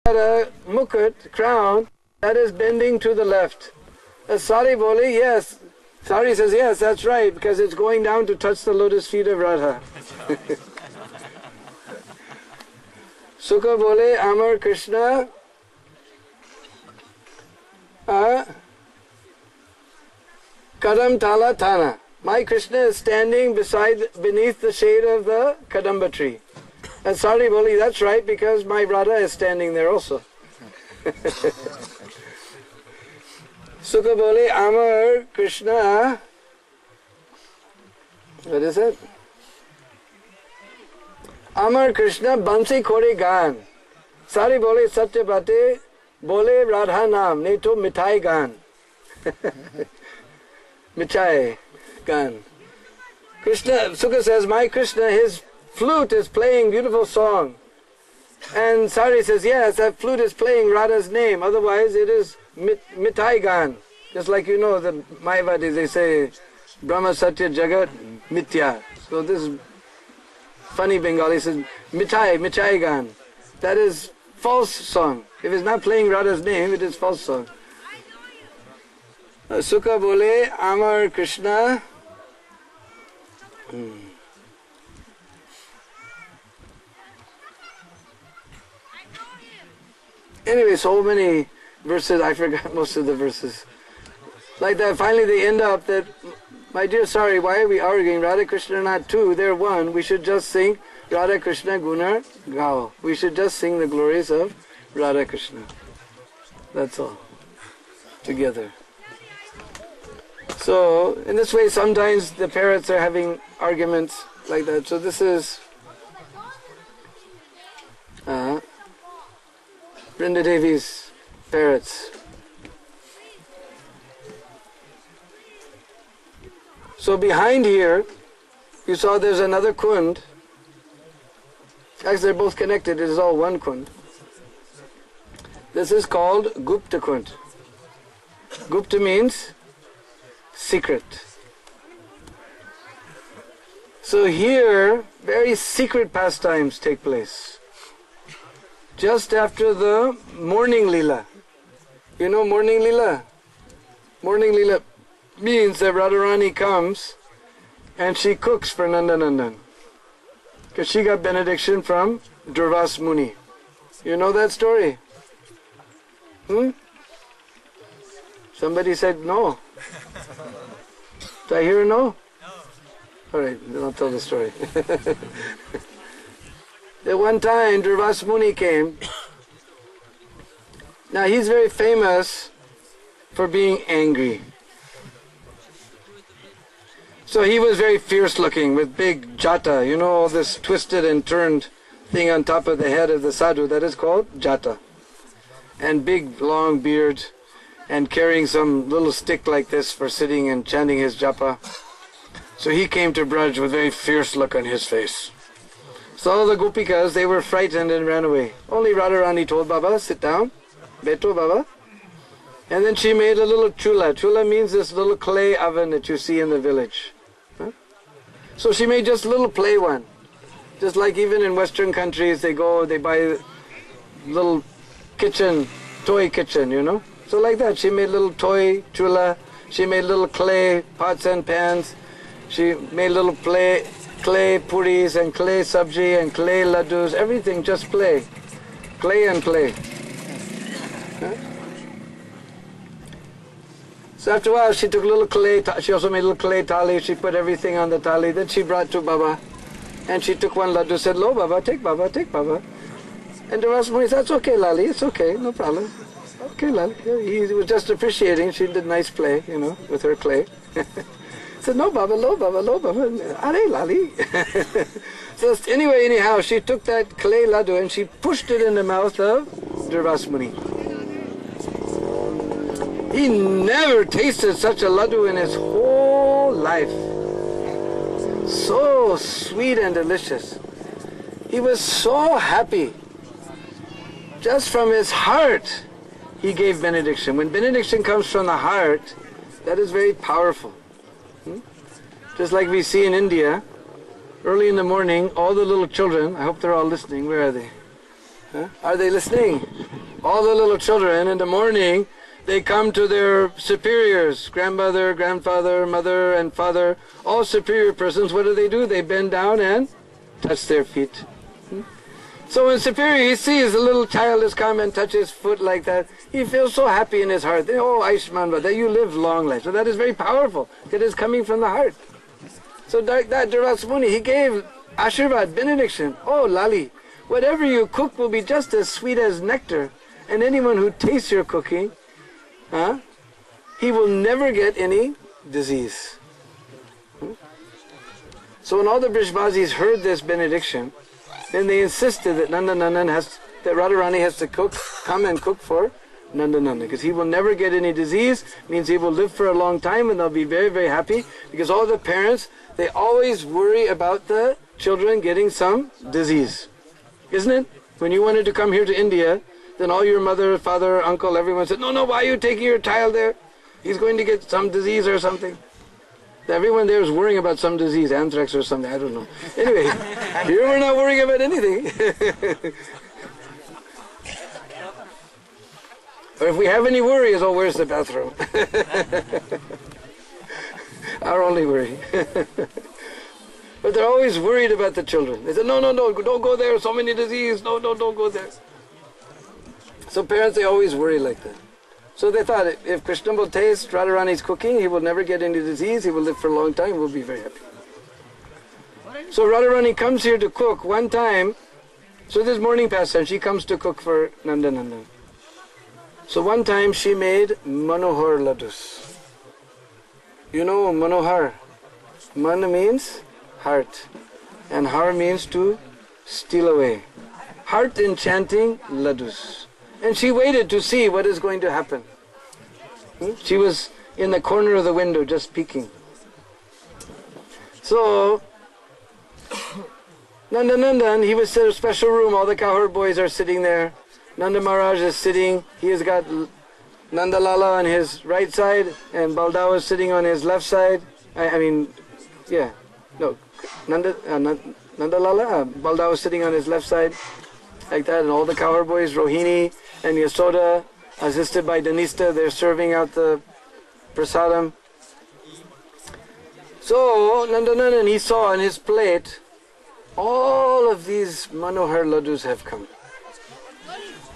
had a mukut, crown, that is bending to the left. Sari bole, yes. Sari says, yes, that's right, because it's going down to touch the lotus feet of Radha. Sukha bole, Amar Krishna, Kadam Tala Thana. My Krishna is standing beneath the shade of the Kadamba tree. And Sari bole, that's right, because my Radha is standing there also. Sukha bole, Amar Krishna, what is it? Amar Krishna Bansi Khore Gan. Sari bole, Satya Bate, bole Radha Naam, nahi to Mithai Gan. Mithai Gan. Krishna, Sukha says, my Krishna, his flute is playing beautiful song. And Sari says, yes, that flute is playing Radha's name, otherwise it is Mithai Gan. Just like you know, the Mayavadis, they say, Brahma Satya Jagat Mithya. So this funny Bengali says, Mithai Gan. That is false song. If it's not playing Radha's name, it is false song. Sukha bole, Amar Krishna. Anyway, so many verses, I forgot most of the verses. Like that, finally they end up that, my dear, sorry, why are we arguing? Radha Krishna are not two, they're one. We should just sing Radha Krishna Guna Gao. We should just sing the glories of Radha Krishna. That's all. Together. So, in this way, sometimes the parrots are having arguments like that. So this is Vrindadevi's parrots. So behind here, you saw there's another kund. Actually, they're both connected. It is all one kund. This is called Gupta Kund. Gupta means secret. So here, very secret pastimes take place. Just after the morning lila. You know morning lila? Morning lila means that Radharani comes and she cooks for Nandanandan. Because she got benediction from Durvas Muni. You know that story? Somebody said no. Did I hear a no? Alright, then I'll tell the story. At one time, Durvas Muni came. Now he's very famous for being angry. So he was very fierce looking with big jata, you know, all this twisted and turned thing on top of the head of the sadhu, that is called jata. And big long beard and carrying some little stick like this for sitting and chanting his japa. So he came to Braj with a very fierce look on his face. So all the gopikas, they were frightened and ran away. Only Radharani told Baba, sit down, beto Baba. And then she made a little chula. Chula means this little clay oven that you see in the village. So she made just a little play one. Just like even in Western countries, they buy little kitchen, toy kitchen, you know. So like that, she made little toy chula. She made little clay pots and pans. She made little clay puris and clay sabji and clay laddus, everything just play. Clay and play. So after a while she took a little clay, she also made a little clay thali, she put everything on the thali, then she brought to Baba. And she took one laddu, said, lo Baba, take Baba, take Baba. And Durvas Muni said, it's okay Lali, it's okay, no problem. Okay Lali. He was just appreciating, she did nice play, you know, with her clay. Said, no Baba, lo Baba, lo Baba, are Lali. So anyway, anyhow, she took that clay laddu and she pushed it in the mouth of Durvas Muni. He never tasted such a laddu in his whole life. So sweet and delicious. He was so happy. Just from his heart, he gave benediction. When benediction comes from the heart, that is very powerful. Just like we see in India, early in the morning, all the little children, I hope they're all listening, where are they? Huh? Are they listening? All the little children in the morning, they come to their superiors, grandmother, grandfather, mother and father, all superior persons. What do? They bend down and touch their feet. So when superior, he sees the little child has come and touch his foot like that, he feels so happy in his heart. Oh, Aishman, that you live long life. So that is very powerful. It is coming from the heart. So that Durvas Muni, he gave Ashirvad, benediction. Oh, Lali, whatever you cook will be just as sweet as nectar. And anyone who tastes your cooking, he will never get any disease. So when all the Brishbazis heard this benediction, then they insisted that that Radharani has to come and cook for Nandananda, because he will never get any disease, means he will live for a long time and they'll be very, very happy, because all the parents, they always worry about the children getting some disease. Isn't it? When you wanted to come here to India, then all your mother, father, uncle, everyone said, no, why are you taking your child there? He's going to get some disease or something. Everyone there is worrying about some disease, anthrax or something, I don't know. Anyway, here we're not worrying about anything. Or if we have any worry, is, oh, where's the bathroom? Our only worry. But they're always worried about the children. They say, no, don't go there, so many disease, no, don't go there. So parents, they always worry like that. So they thought, if Krishna will taste Radharani's cooking, he will never get any disease, he will live for a long time, he will be very happy. So Radharani comes here to cook one time. So this morning pastime, she comes to cook for Nandanandan. So one time she made Manohar laddus. You know Manohar? Man means heart, and har means to steal away. Heart enchanting laddus. And she waited to see what is going to happen. She was in the corner of the window just peeking. So Nandanandan, he was in a special room, all the cowherd boys are sitting there. Nanda Maharaj is sitting, he has got Nandalala on his right side and Baldav is sitting on his left side. Nandalala, Baldav is sitting on his left side, like that, and all the cowherd boys, Rohini and Yasoda, assisted by Danista, they're serving out the prasadam. So Nandanandan, he saw on his plate, all of these Manohar laddus have come.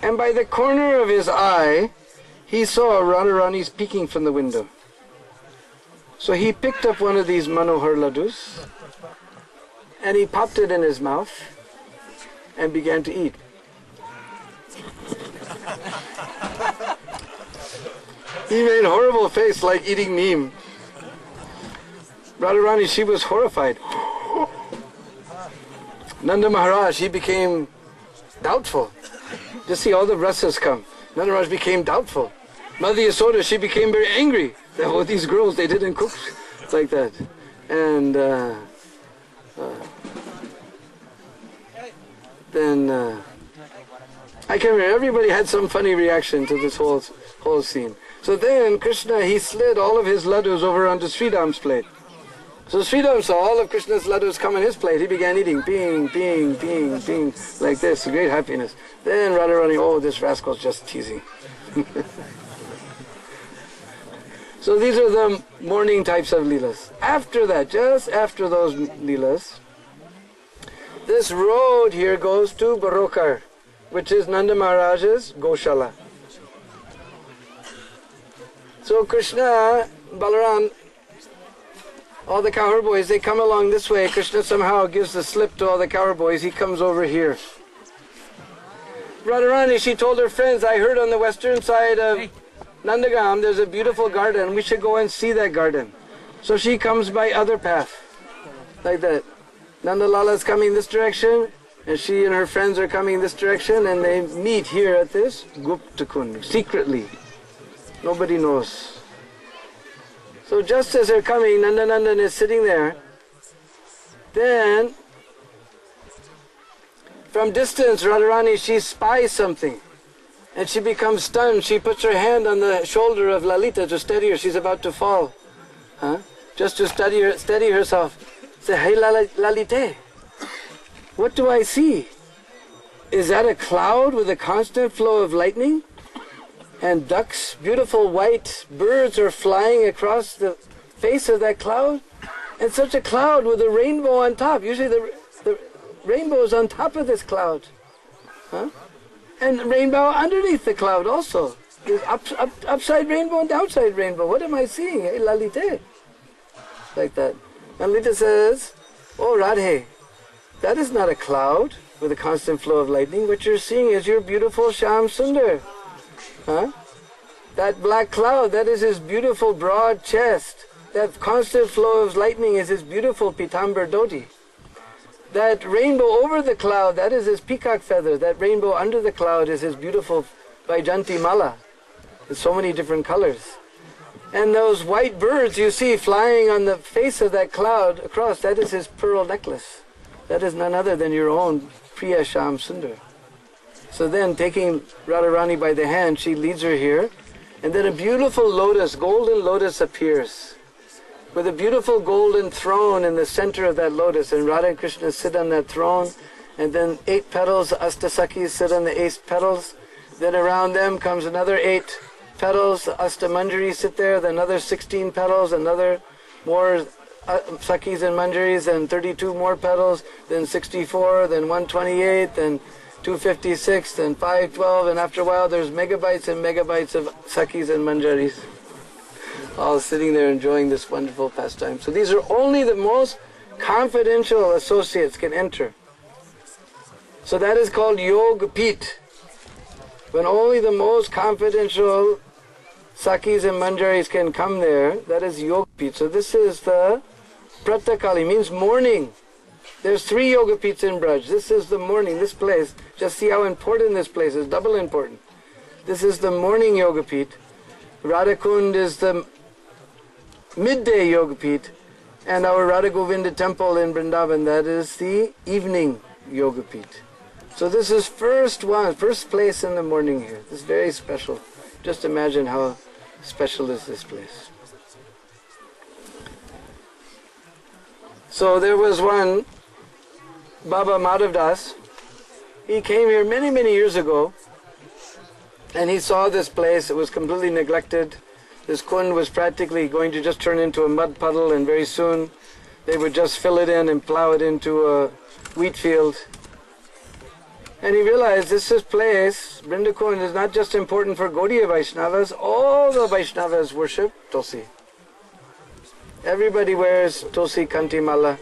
And by the corner of his eye, he saw Radharani's peeking from the window. So he picked up one of these Manohar laddus, and he popped it in his mouth, and began to eat. He made a horrible face like eating neem. Radharani, she was horrified. Nanda Maharaj, he became doubtful. Just see all the rasas come. Nanda Maharaj became doubtful. Mother Yasoda, she became very angry that all these girls, they didn't cook like that. And then I can't remember, everybody had some funny reaction to this whole scene. So then Krishna, he slid all of his laddus over onto Sridham's plate. So Sridham saw all of Krishna's laddus come on his plate. He began eating, ping, ping, ping, ping, like this, great happiness. Then Radharani, oh, this rascal's just teasing. So these are the morning types of leelas. After that, just after those leelas, this road here goes to Barokar, which is Nanda Maharaj's Goshala. So Krishna, Balaram, all the cowherd boys, they come along this way. Krishna somehow gives the slip to all the cowherd boys. He comes over here. Radharani, she told her friends, I heard on the western side of Nandagam, there's a beautiful garden. We should go and see that garden. So she comes by other path, like that. Nandalala is coming this direction, and she and her friends are coming this direction, and they meet here at this Gupta Kund, secretly. Nobody knows. So just as they're coming, Nandanandan is sitting there. Then, from distance, Radharani, she spies something. And she becomes stunned. She puts her hand on the shoulder of Lalita to steady her. She's about to fall. Just to steady herself. Say, hey Lalite, what do I see? is that a cloud with a constant flow of lightning? And ducks, beautiful white birds are flying across the face of that cloud? And such a cloud with a rainbow on top. Usually the rainbow is on top of this cloud. Huh? And rainbow underneath the cloud also. There's upside rainbow and downside rainbow. What am I seeing? Hey, Lalite. Like that. Lalita says, oh Radhe, that is not a cloud with a constant flow of lightning. What you're seeing is your beautiful Shyam Sundar. Huh? That black cloud, that is his beautiful broad chest. That constant flow of lightning is his beautiful Pitambar Dhoti. That rainbow over the cloud, that is his peacock feather. That rainbow under the cloud is his beautiful Vaijanti Mala. With so many different colors. And those white birds you see flying on the face of that cloud across, that is his pearl necklace. That is none other than your own Priya Shyam Sundar. So then, taking Radharani by the hand, she leads her here. And then a beautiful lotus, golden lotus appears. With a beautiful golden throne in the center of that lotus. And Radha and Krishna sit on that throne. And then 8 petals, Astasakis sit on the 8 petals. Then around them comes another 8 petals, Astamanjaris sit there, then another 16 petals, another more Sakis and Manjaris, and 32 more petals, then 64, then 128, then 256, then 512, and after a while there's megabytes and megabytes of Sakis and Manjaris, all sitting there enjoying this wonderful pastime. So these are only the most confidential associates can enter. So that is called Yog Pit. When only the most confidential Sakis and Manjaris can come there, that is Yoga Pit. So this is the Pratakali, means morning. There's 3 Yoga Pits in Braj. This is the morning, this place. Just see how important this place is, double important. This is the morning Yoga Pit. Radhakund is the midday Yoga Pit. And our Radha Govinda temple in Vrindavan, that is the evening Yoga Pit. So this is first place in the morning here. This is very special. Just imagine how special is this place. So there was one, Baba Madhav Das. He came here many, many years ago, and he saw this place. It was completely neglected. This kund was practically going to just turn into a mud puddle, and very soon they would just fill it in and plow it into a wheat field. And he realized this place, Vrindakund, is not just important for Gaudiya Vaishnavas, all the Vaishnavas worship Tulsi. Everybody wears Tulsi Kanti Mala.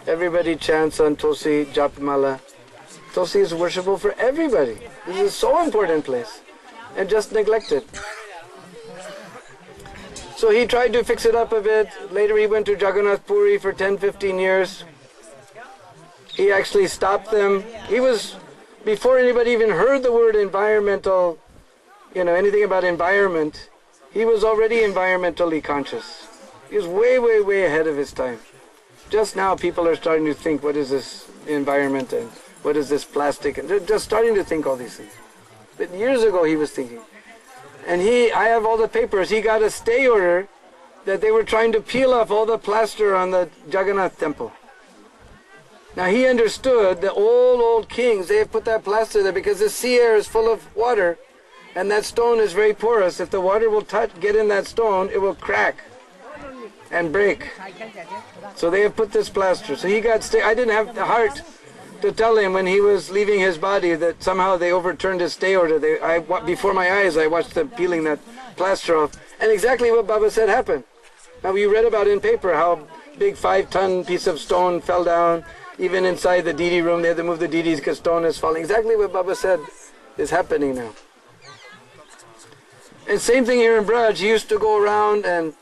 Everybody chants on Tulsi Jap Mala. Tulsi is worshipable for everybody. This is a so important place and just neglected. So he tried to fix it up a bit. Later he went to Jagannath Puri for 10-15 years. He actually stopped them. He was, before anybody even heard the word environmental, anything about environment, he was already environmentally conscious. He was way, way, way ahead of his time. Just now people are starting to think, what is this environment and what is this plastic? And they're just starting to think all these things. But years ago he was thinking. And I have all the papers. He got a stay order that they were trying to peel off all the plaster on the Jagannath temple. Now he understood the old kings, they have put that plaster there because the sea air is full of water and that stone is very porous. If the water will get in that stone, it will crack and break. So they have put this plaster. So he got stay. I didn't have the heart to tell him when he was leaving his body that somehow they overturned his stay order. Before my eyes I watched them peeling that plaster off. And exactly what Baba said happened. Now you read about in paper how big 5-ton piece of stone fell down. Even inside the DD room, they had to move the DDs because stone is falling. Exactly what Baba said is happening now. And same thing here in Braj. He used to go around and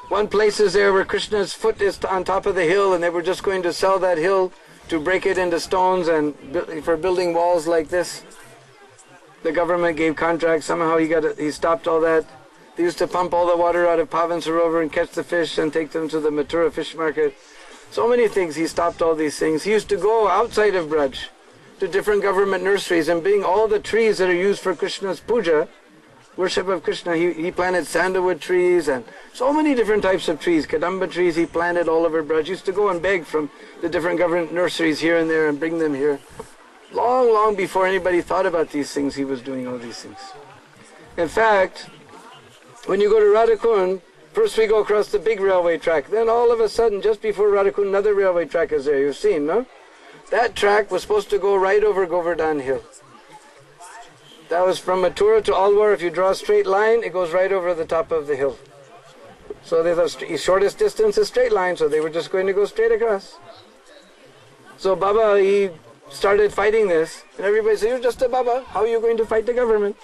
one place is there where Krishna's foot is on top of the hill, and they were just going to sell that hill to break it into stones and for building walls like this. The government gave contracts. Somehow he stopped all that. They used to pump all the water out of Pavan Sarovar and catch the fish and take them to the Mathura fish market. So many things, he stopped all these things. He used to go outside of Braj to different government nurseries and bring all the trees that are used for Krishna's puja, worship of Krishna. He planted sandalwood trees and so many different types of trees. Kadamba trees he planted all over Braj. He used to go and beg from the different government nurseries here and there and bring them here. Long, long before anybody thought about these things, he was doing all these things. In fact, when you go to Radhakund, first we go across the big railway track. Then all of a sudden, just before Radhakund, another railway track is there. You've seen, no? That track was supposed to go right over Govardhan Hill. That was from Mathura to Alwar. If you draw a straight line, it goes right over the top of the hill. So the shortest distance is straight line, so they were just going to go straight across. So Baba, he started fighting this, and everybody said, "You're just a Baba, how are you going to fight the government?"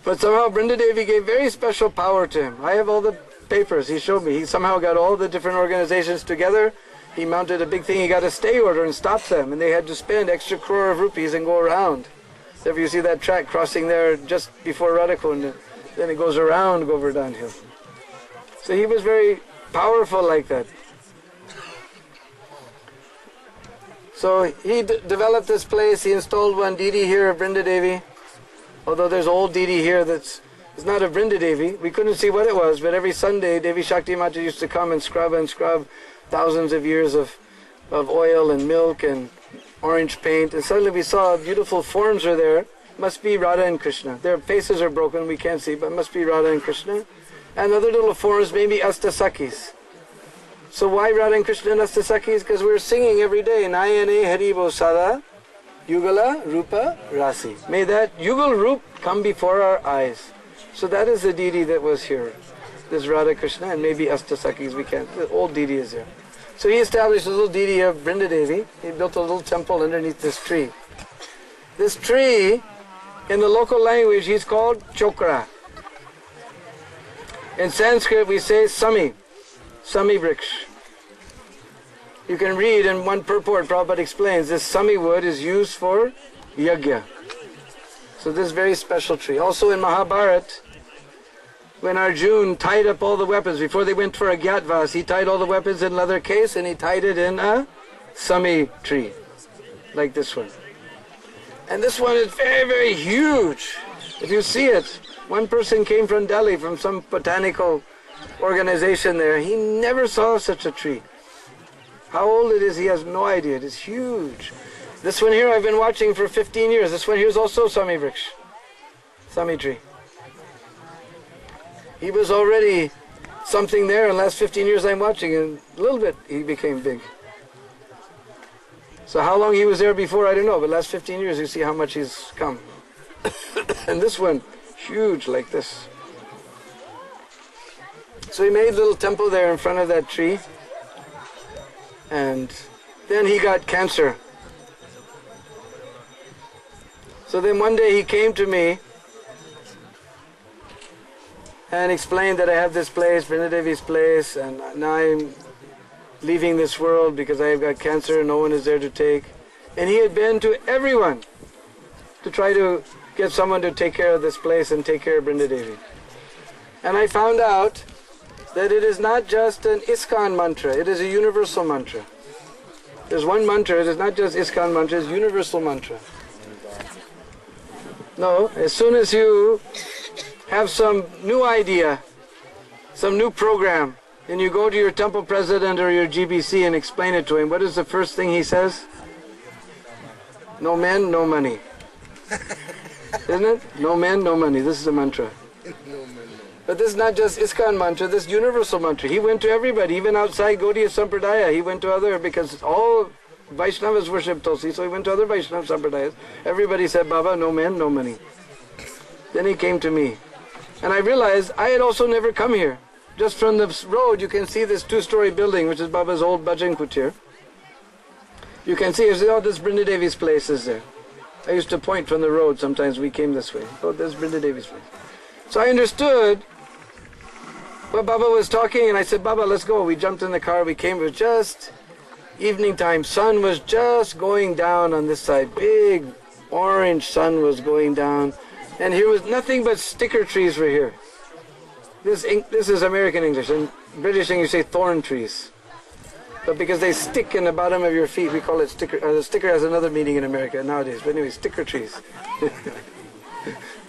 But somehow Vrindadevi gave very special power to him. I have all the papers, he showed me. He somehow got all the different organizations together. He mounted a big thing, he got a stay order and stopped them, and they had to spend extra crore of rupees and go around. So if you see that track crossing there just before Radhakund, then it goes around Govardhan Hill. So he was very powerful like that. So he developed this place, he installed one Didi here of Vrindadevi. Although there's old Didi here it's not a Vrindadevi. We couldn't see what it was, but every Sunday Devi Shakti Mata used to come and scrub thousands of years of oil and milk and orange paint. And suddenly we saw beautiful forms are there. Must be Radha and Krishna. Their faces are broken, we can't see, but must be Radha and Krishna. And other little forms, maybe Astasakis. So why Radha and Krishna and Astasakis? Because we're singing every day, Nayane Haribo Sada, Yugala Rupa Rasi. May that Yugal Rup come before our eyes. So that is the Didi that was here. This Radha Krishna and maybe Astasakis, we can't. The old Didi is here. So he established a little Didi of Vrindadevi. He built a little temple underneath this tree. This tree, in the local language, he's called Chokra. In Sanskrit, we say Sami Vriksh. You can read in one purport, Prabhupada explains, this Sami wood is used for yajna. So this is a very special tree. Also in Mahabharat, when Arjuna tied up all the weapons, before they went for a Gyatvass, he tied all the weapons in leather case and he tied it in a Sami tree, like this one. And this one is very, very huge. If you see it, one person came from Delhi, from some botanical organization there. He never saw such a tree. How old it is, he has no idea. It is huge. This one here I've been watching for 15 years. This one here is also Sami Vriksh, Sami tree. He was already something there in the last 15 years I'm watching, and a little bit he became big. So how long he was there before, I don't know, but last 15 years you see how much he's come. And this one, huge like this. So he made a little temple there in front of that tree. And then he got cancer. So then one day he came to me and explained that I have this place, Vrindadevi's place, and now I'm leaving this world because I have got cancer and no one is there to take. And he had been to everyone to try to get someone to take care of this place and take care of Vrindadevi. And I found out that it is not just an ISKCON mantra, it is a universal mantra. There's one mantra, it is not just ISKCON mantra, it's universal mantra. No, as soon as you have some new idea, some new program, and you go to your temple president or your GBC and explain it to him, what is the first thing he says? No men, no money. Isn't it? No men, no money. This is the mantra. But this is not just ISKCON mantra, this is universal mantra. He went to everybody, even outside Gaudiya Sampradaya. He went to other, because all Vaishnavas worship Tulsi, so he went to other Vaishnava Sampradayas. Everybody said, Baba, no men, no money. Then he came to me. And I realized I had also never come here. Just from the road, you can see this two-story building, which is Baba's old bhajan kutir. You can see, oh, this Vrindadevi's place is there. I used to point from the road, sometimes we came this way. Oh, there's Vrindadevi's place. So I understood what Baba was talking, and I said, Baba, let's go. We jumped in the car, we came, it was just evening time. Sun was just going down on this side. Big orange sun was going down. And here was nothing but sticker trees were here. This is American English. In British English, you say thorn trees. But because they stick in the bottom of your feet, we call it sticker. The sticker has another meaning in America nowadays. But anyway, sticker trees.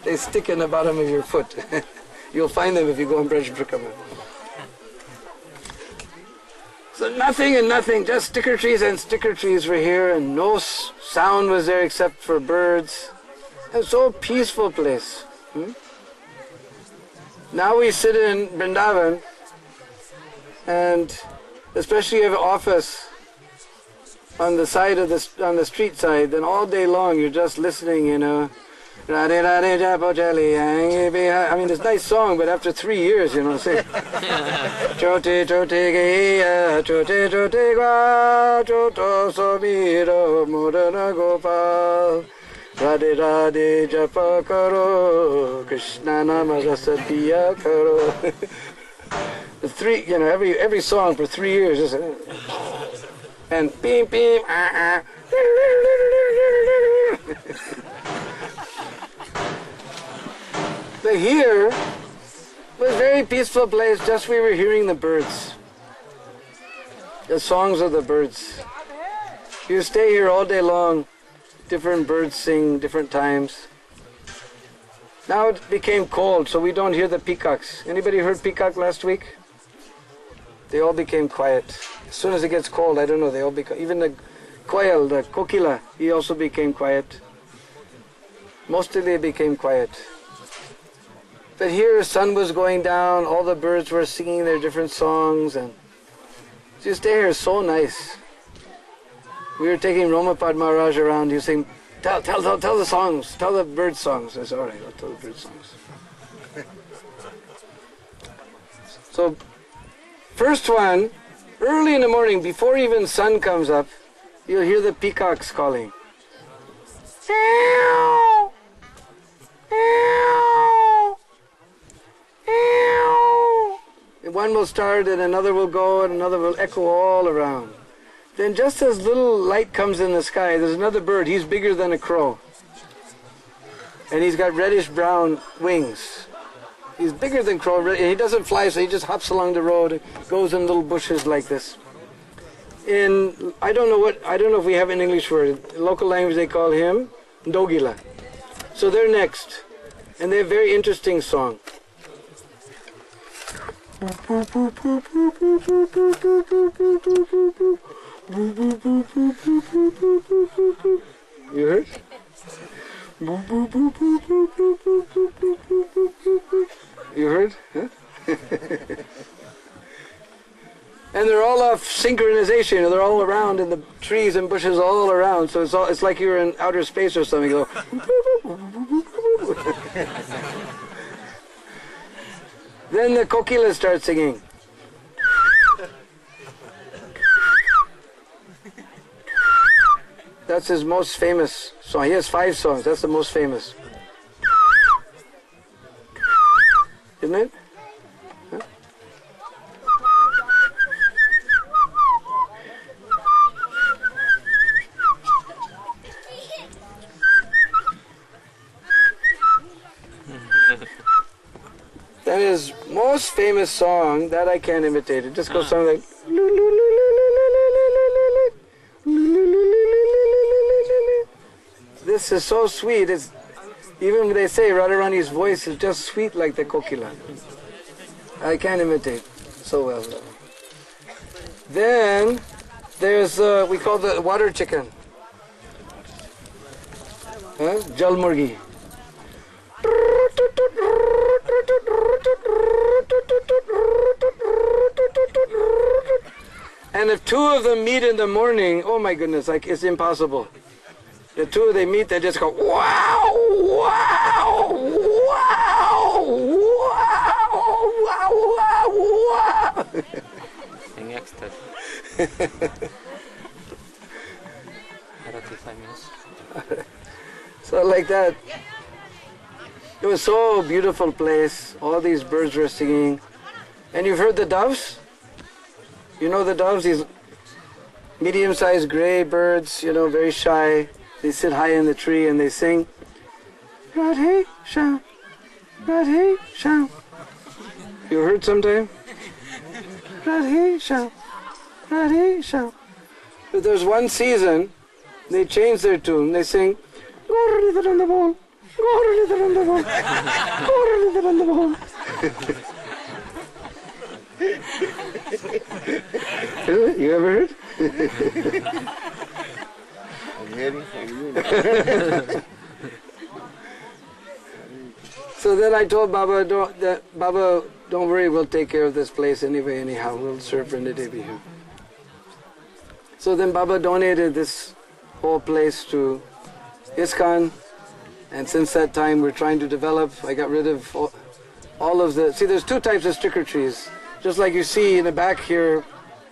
They stick in the bottom of your foot. You'll find them if you go on Braj Prakama. So nothing and nothing, just sticker trees and sticker trees were here, and no sound was there except for birds. It was so peaceful place. Now we sit in Vrindavan, and especially if you have an office on the side of on the street side, then all day long you're just listening, you know. I mean, it's a nice song, but after 3 years, you know, say, Chote chote gaya, chote chote gua, choto somiro mudana gopal, Radhe Radhe japa karo, Krishna nama rasa diya karo. The three, you know, every song for 3 years, just, and beep beep, But here was a very peaceful place, just we were hearing the birds. The songs of the birds. You stay here all day long, different birds sing different times. Now it became cold, so we don't hear the peacocks. Anybody heard peacock last week? They all became quiet. As soon as it gets cold, I don't know, they all become, even the quail, the kokila, he also became quiet. Mostly they became quiet. But here the sun was going down, all the birds were singing their different songs, and to stay here is so nice. We were taking Romapad Maharaj around, he was saying, tell the songs, tell the bird songs. I said, all right, I'll tell the bird songs. So, first one, early in the morning, before even sun comes up, you'll hear the peacocks calling. One will start and another will go and another will echo all around. Then just as little light comes in the sky, there's another bird. He's bigger than a crow. And he's got reddish-brown wings. He's bigger than crow. He doesn't fly, so he just hops along the road and goes in little bushes like this. I don't know if we have an English word. In local language they call him Ndogila. So they're next. And they have a very interesting song. You heard? You heard? Huh? And they're all off synchronization. They're all around in the trees and bushes all around. So it's like you're in outer space or something. You go. Then the kokila starts singing. That's his most famous song. He has 5 songs. That's the most famous. Isn't it? Huh? That is most famous song that I can't imitate. It just goes something like. This is so sweet. It's, even when they say Radharani's voice is just sweet like the kokila. I can't imitate so well. Then there's we call the water chicken. Jal murgi. And if 2 of them meet in the morning, oh my goodness, like it's impossible. The 2 they meet, they just go wow, wow, wow, wow, wow, wow. In ecstasy. 5 minutes. So like that. It was so beautiful place. All these birds were singing. And you've heard the doves? You know the doves, these medium-sized gray birds, you know, very shy. They sit high in the tree and they sing. Radhe Sham, Radhe Sham. You heard sometime? Radhe Sham, Radhe Sham. But there's one season, they change their tune. They sing, go to the on the ball, go to the on the ball, go to the on the ball. You ever heard? hearing from you. So then I told Baba, don't worry, we'll take care of this place anyway, anyhow. We'll serve Vrindadevi here. So then Baba donated this whole place to ISKCON, and since that time we're trying to develop. I got rid of all of the... See, there's two types of sticker trees. Just like you see in the back here,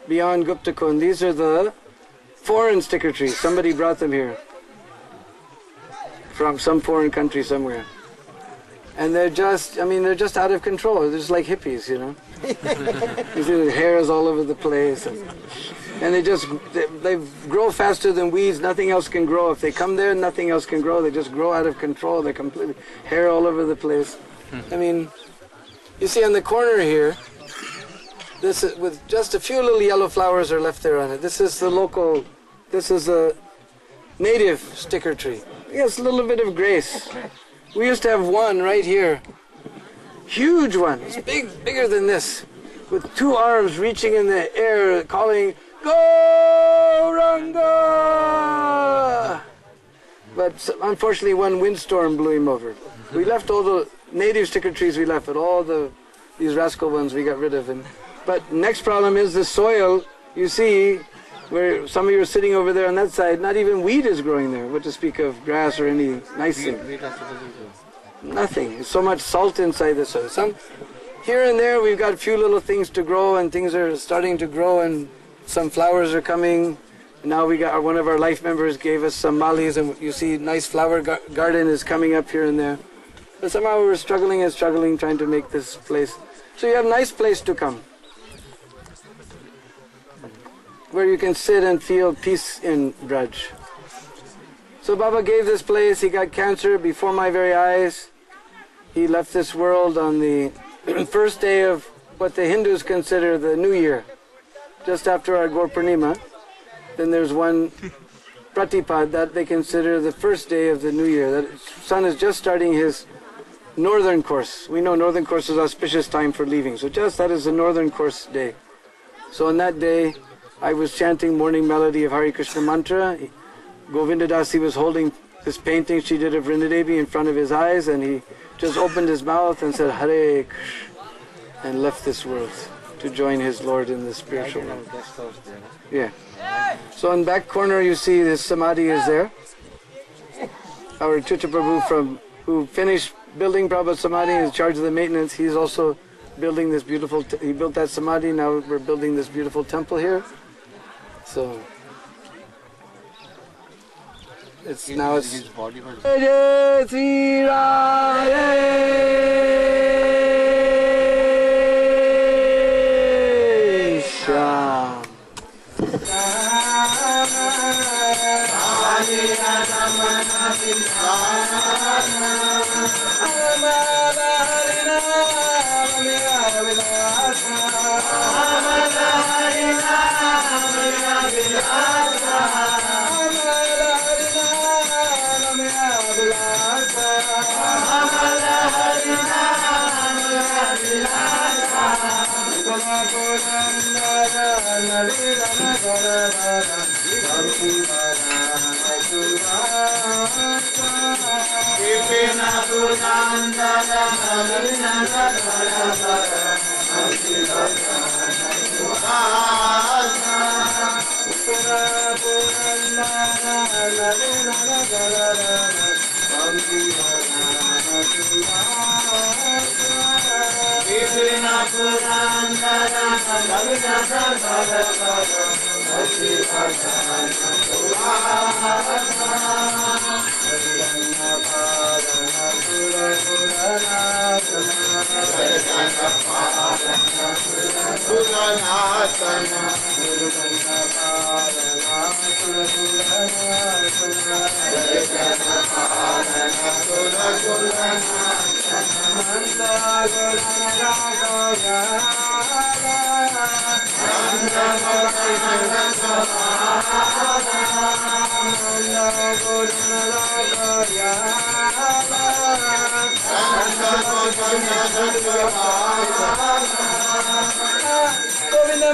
beyond Gupta Kund, these are the foreign sticker trees. Somebody brought them here from some foreign country somewhere. And they're just out of control. They're just like hippies, you know. You see the hairs all over the place. And they grow faster than weeds. Nothing else can grow. If they come there, nothing else can grow. They just grow out of control. They're completely hair all over the place. I mean, you see on the corner here, this is with just a few little yellow flowers are left there on it. This is a native sticker tree. Yes, a little bit of grace. We used to have one right here. Huge one. It's bigger than this. With two arms reaching in the air, calling, Gauranga! But unfortunately one windstorm blew him over. We left all the native sticker trees we left, but all these rascal ones we got rid of. But next problem is the soil. You see, where some of you are sitting over there on that side, not even wheat is growing there. What to speak of grass or any nice thing. Nothing. There's so much salt inside the soil. Here and there we've got a few little things to grow, and things are starting to grow, and some flowers are coming. Now we got one of our life members gave us some malis, and you see nice flower garden is coming up here and there. But somehow we're struggling trying to make this place. So you have a nice place to come, where you can sit and feel peace in Braj. So Baba gave this place. He got cancer before my very eyes. He left this world on the first day of what the Hindus consider the New Year, just after our Gaur Purnima. Then there's one Pratipad that they consider the first day of the New Year. That sun is just starting his northern course. We know northern course is auspicious time for leaving. So just that is the northern course day. So on that day, I was chanting morning melody of Hare Krishna mantra. Govinda Dasi was holding this painting she did of Vrindadevi in front of his eyes, and he just opened his mouth and said Hare Krishna and left this world to join his Lord in the spiritual world. Yeah. So in the back corner you see this samadhi is there. Our Chucha Prabhu who finished building Prabhupada's samadhi is in charge of the maintenance. He's also building this beautiful, he built that samadhi, now we're building this beautiful temple here. So it's his body was Jai Sri Ram, Sham. Govinda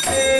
Hey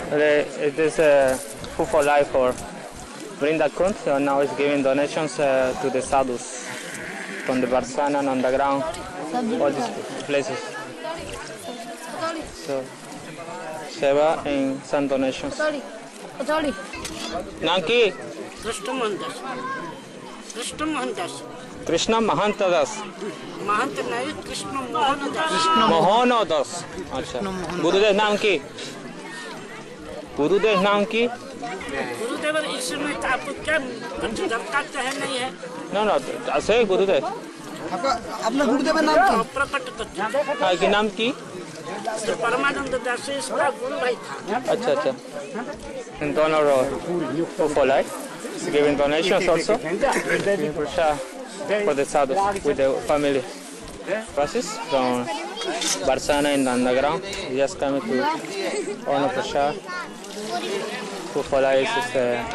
It is Food for Life for Vrindavan, and now it's giving donations to the sadhus from the Barsana and underground, all these places. So, Seva and some donations. Nanki? Krishna Mahantas. Krishna Mahantas. Krishna Mahantadas. महंत नहीं कृष्ण मोहन दास मोहन दास अच्छा गुरुदेव नाम की गुरुदेव नाम की गुरुदेव इसमें आपको क्या दरकार है नहीं है ना ना ऐसे गुरुदेव अपना गुरुदेव नाम की प्रकट करते हाँ की नाम की परमानंद दास इसका गुरु भाई था अच्छा अच्छा in donor for life giving donations also for the sadhus with the family buses from Barsana in the underground. Just coming to honor Prashad. Food for life is a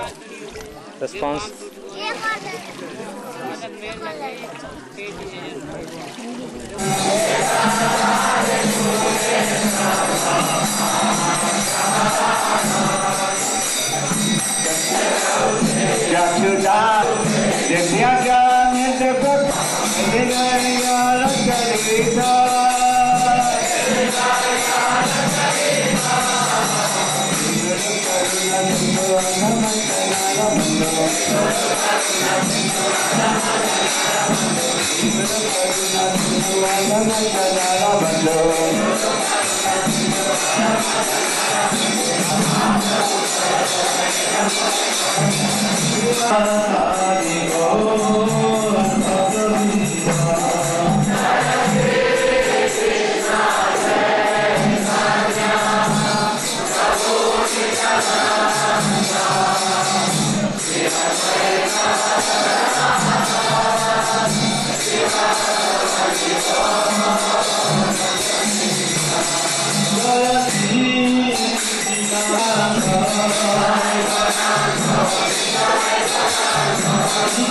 response.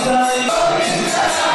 Jai